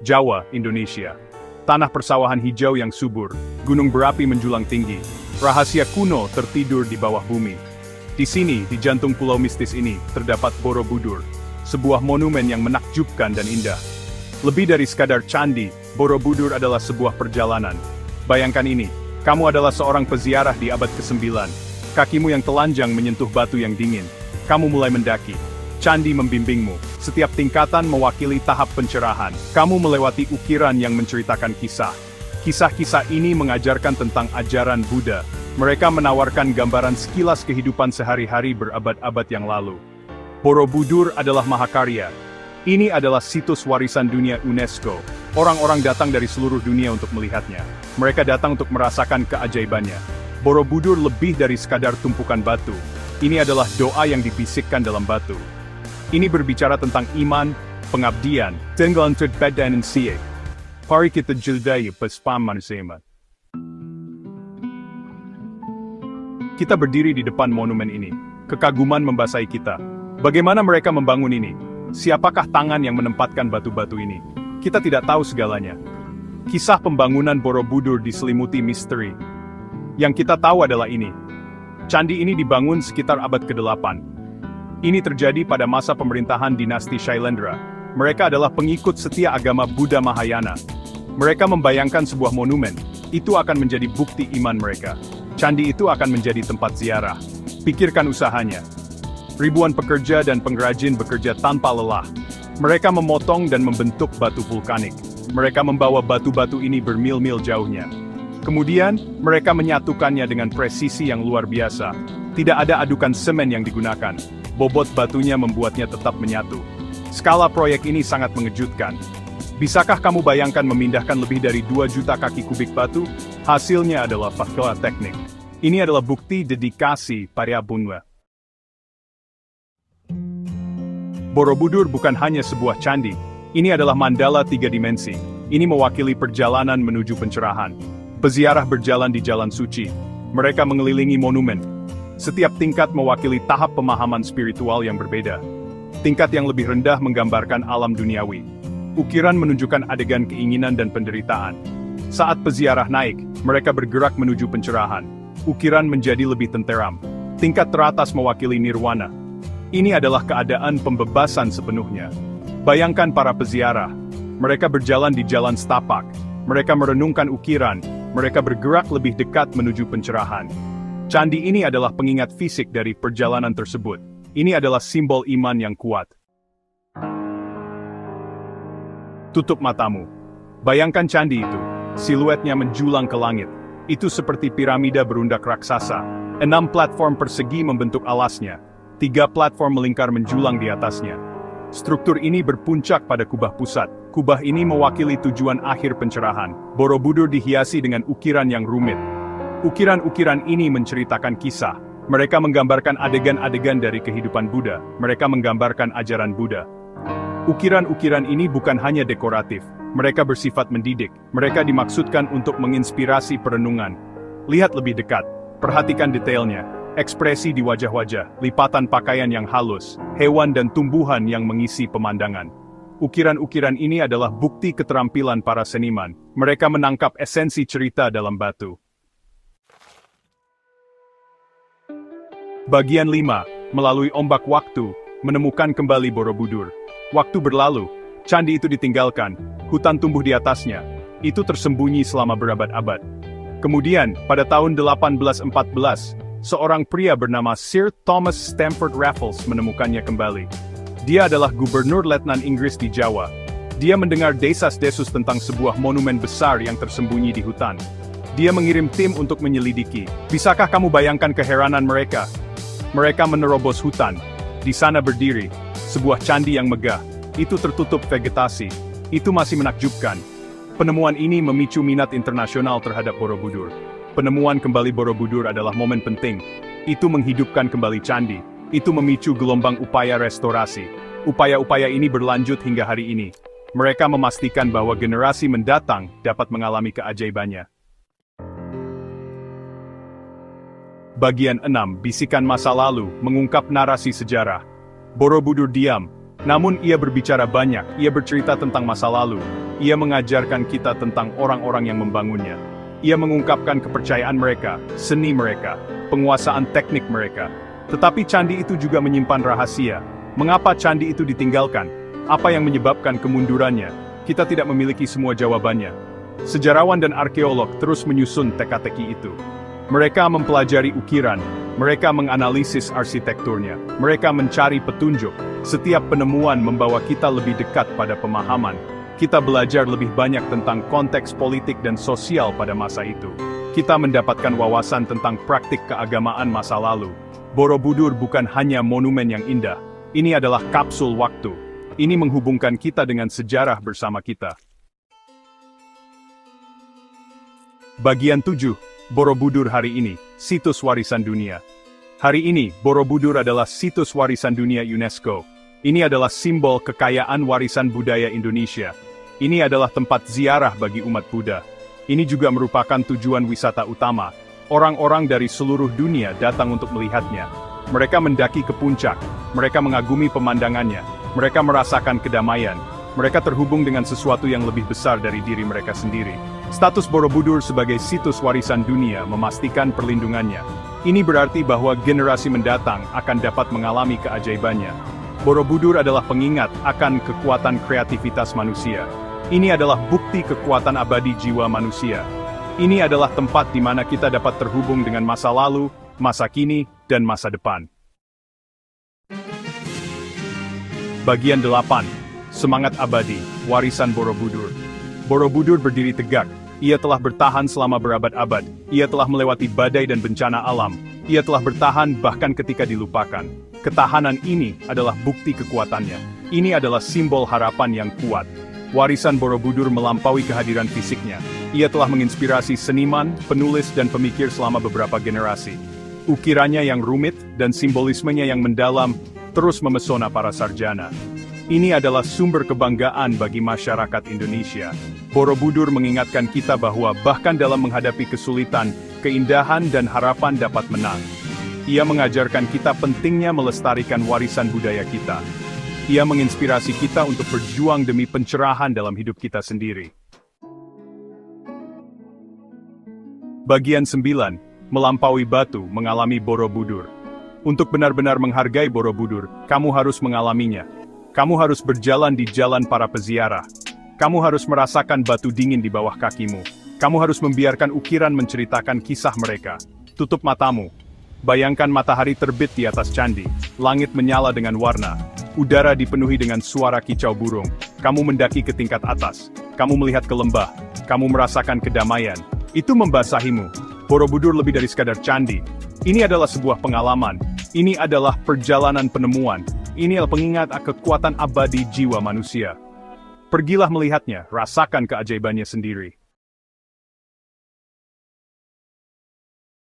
Jawa, Indonesia. Tanah persawahan hijau yang subur, gunung berapi menjulang tinggi, rahasia kuno tertidur di bawah bumi. Di sini, di jantung pulau mistis ini, terdapat Borobudur, sebuah monumen yang menakjubkan dan indah. Lebih dari sekadar candi, Borobudur adalah sebuah perjalanan. Bayangkan ini, kamu adalah seorang peziarah di abad ke-9. Kakimu yang telanjang menyentuh batu yang dingin. Kamu mulai mendaki. Candi membimbingmu. Setiap tingkatan mewakili tahap pencerahan. Kamu melewati ukiran yang menceritakan kisah. Kisah-kisah ini mengajarkan tentang ajaran Buddha. Mereka menawarkan gambaran sekilas kehidupan sehari-hari berabad-abad yang lalu. Borobudur adalah mahakarya. Ini adalah situs warisan dunia UNESCO. Orang-orang datang dari seluruh dunia untuk melihatnya. Mereka datang untuk merasakan keajaibannya. Borobudur lebih dari sekadar tumpukan batu. Ini adalah doa yang dibisikkan dalam batu. Ini berbicara tentang iman, pengabdian, tenggelam terbadan dan siye. Mari kita jelajahi bersama manusia. Kita berdiri di depan monumen ini. Kekaguman membasahi kita. Bagaimana mereka membangun ini? Siapakah tangan yang menempatkan batu-batu ini? Kita tidak tahu segalanya. Kisah pembangunan Borobudur diselimuti misteri. Yang kita tahu adalah ini. Candi ini dibangun sekitar abad ke-8. Ini terjadi pada masa pemerintahan dinasti Shailendra. Mereka adalah pengikut setia agama Buddha Mahayana. Mereka membayangkan sebuah monumen. Itu akan menjadi bukti iman mereka. Candi itu akan menjadi tempat ziarah. Pikirkan usahanya. Ribuan pekerja dan pengrajin bekerja tanpa lelah. Mereka memotong dan membentuk batu vulkanik. Mereka membawa batu-batu ini bermil-mil jauhnya. Kemudian, mereka menyatukannya dengan presisi yang luar biasa. Tidak ada adukan semen yang digunakan. Bobot batunya membuatnya tetap menyatu. Skala proyek ini sangat mengejutkan. Bisakah kamu bayangkan memindahkan lebih dari 2 juta kaki kubik batu? Hasilnya adalah fakta teknik. Ini adalah bukti dedikasi para Bunwa. Borobudur bukan hanya sebuah candi. Ini adalah mandala 3 dimensi. Ini mewakili perjalanan menuju pencerahan. Peziarah berjalan di jalan suci. Mereka mengelilingi monumen. Setiap tingkat mewakili tahap pemahaman spiritual yang berbeda. Tingkat yang lebih rendah menggambarkan alam duniawi. Ukiran menunjukkan adegan keinginan dan penderitaan. Saat peziarah naik, mereka bergerak menuju pencerahan. Ukiran menjadi lebih tenteram. Tingkat teratas mewakili nirwana. Ini adalah keadaan pembebasan sepenuhnya. Bayangkan para peziarah. Mereka berjalan di jalan setapak. Mereka merenungkan ukiran. Mereka bergerak lebih dekat menuju pencerahan. Candi ini adalah pengingat fisik dari perjalanan tersebut. Ini adalah simbol iman yang kuat. Tutup matamu. Bayangkan candi itu. Siluetnya menjulang ke langit. Itu seperti piramida berundak raksasa. 6 platform persegi membentuk alasnya. 3 platform melingkar menjulang di atasnya. Struktur ini berpuncak pada kubah pusat. Kubah ini mewakili tujuan akhir pencerahan. Borobudur dihiasi dengan ukiran yang rumit. Ukiran-ukiran ini menceritakan kisah. Mereka menggambarkan adegan-adegan dari kehidupan Buddha. Mereka menggambarkan ajaran Buddha. Ukiran-ukiran ini bukan hanya dekoratif. Mereka bersifat mendidik. Mereka dimaksudkan untuk menginspirasi perenungan. Lihat lebih dekat. Perhatikan detailnya. Ekspresi di wajah-wajah, lipatan pakaian yang halus, hewan dan tumbuhan yang mengisi pemandangan. Ukiran-ukiran ini adalah bukti keterampilan para seniman. Mereka menangkap esensi cerita dalam batu. Bagian 5. Melalui ombak waktu, menemukan kembali Borobudur. Waktu berlalu, candi itu ditinggalkan, hutan tumbuh di atasnya. Itu tersembunyi selama berabad-abad. Kemudian, pada tahun 1814, seorang pria bernama Sir Thomas Stamford Raffles menemukannya kembali. Dia adalah gubernur letnan Inggris di Jawa. Dia mendengar desas-desus tentang sebuah monumen besar yang tersembunyi di hutan. Dia mengirim tim untuk menyelidiki. Bisakah kamu bayangkan keheranan mereka? Mereka menerobos hutan. Di sana berdiri sebuah candi yang megah. Itu tertutup vegetasi. Itu masih menakjubkan. Penemuan ini memicu minat internasional terhadap Borobudur. Penemuan kembali Borobudur adalah momen penting. Itu menghidupkan kembali candi. Itu memicu gelombang upaya restorasi. Upaya-upaya ini berlanjut hingga hari ini. Mereka memastikan bahwa generasi mendatang dapat mengalami keajaibannya. Bagian 6. Bisikan masa lalu, mengungkap narasi sejarah. Borobudur diam, namun ia berbicara banyak. Ia bercerita tentang masa lalu. Ia mengajarkan kita tentang orang-orang yang membangunnya. Ia mengungkapkan kepercayaan mereka, seni mereka, penguasaan teknik mereka. Tetapi candi itu juga menyimpan rahasia. Mengapa candi itu ditinggalkan? Apa yang menyebabkan kemundurannya? Kita tidak memiliki semua jawabannya. Sejarawan dan arkeolog terus menyusun teka-teki itu. Mereka mempelajari ukiran, mereka menganalisis arsitekturnya, mereka mencari petunjuk. Setiap penemuan membawa kita lebih dekat pada pemahaman. Kita belajar lebih banyak tentang konteks politik dan sosial pada masa itu. Kita mendapatkan wawasan tentang praktik keagamaan masa lalu. Borobudur bukan hanya monumen yang indah, ini adalah kapsul waktu. Ini menghubungkan kita dengan sejarah bersama kita. Bagian 7, Borobudur hari ini, situs warisan dunia. Hari ini, Borobudur adalah situs warisan dunia UNESCO. Ini adalah simbol kekayaan warisan budaya Indonesia. Ini adalah tempat ziarah bagi umat Buddha. Ini juga merupakan tujuan wisata utama. Orang-orang dari seluruh dunia datang untuk melihatnya. Mereka mendaki ke puncak, mereka mengagumi pemandangannya, mereka merasakan kedamaian, mereka terhubung dengan sesuatu yang lebih besar dari diri mereka sendiri. Status Borobudur sebagai situs warisan dunia memastikan perlindungannya. Ini berarti bahwa generasi mendatang akan dapat mengalami keajaibannya. Borobudur adalah pengingat akan kekuatan kreativitas manusia. Ini adalah bukti kekuatan abadi jiwa manusia. Ini adalah tempat di mana kita dapat terhubung dengan masa lalu, masa kini, dan masa depan. Bagian 8. Semangat abadi, warisan Borobudur. Borobudur berdiri tegak. Ia telah bertahan selama berabad-abad. Ia telah melewati badai dan bencana alam. Ia telah bertahan bahkan ketika dilupakan. Ketahanan ini adalah bukti kekuatannya. Ini adalah simbol harapan yang kuat. Warisan Borobudur melampaui kehadiran fisiknya. Ia telah menginspirasi seniman, penulis, dan pemikir selama beberapa generasi. Ukirannya yang rumit dan simbolismenya yang mendalam terus memesona para sarjana. Ini adalah sumber kebanggaan bagi masyarakat Indonesia. Borobudur mengingatkan kita bahwa bahkan dalam menghadapi kesulitan, keindahan dan harapan dapat menang. Ia mengajarkan kita pentingnya melestarikan warisan budaya kita. Ia menginspirasi kita untuk berjuang demi pencerahan dalam hidup kita sendiri. Bagian 9. Melampaui batu mengalami Borobudur. Untuk benar-benar menghargai Borobudur, kamu harus mengalaminya. Kamu harus berjalan di jalan para peziarah. Kamu harus merasakan batu dingin di bawah kakimu. Kamu harus membiarkan ukiran menceritakan kisah mereka. Tutup matamu. Bayangkan matahari terbit di atas candi. Langit menyala dengan warna. Udara dipenuhi dengan suara kicau burung. Kamu mendaki ke tingkat atas. Kamu melihat ke lembah. Kamu merasakan kedamaian. Itu membasahimu. Borobudur lebih dari sekadar candi. Ini adalah sebuah pengalaman. Ini adalah perjalanan penemuan. Ini adalah pengingat kekuatan abadi jiwa manusia. Pergilah melihatnya, rasakan keajaibannya sendiri.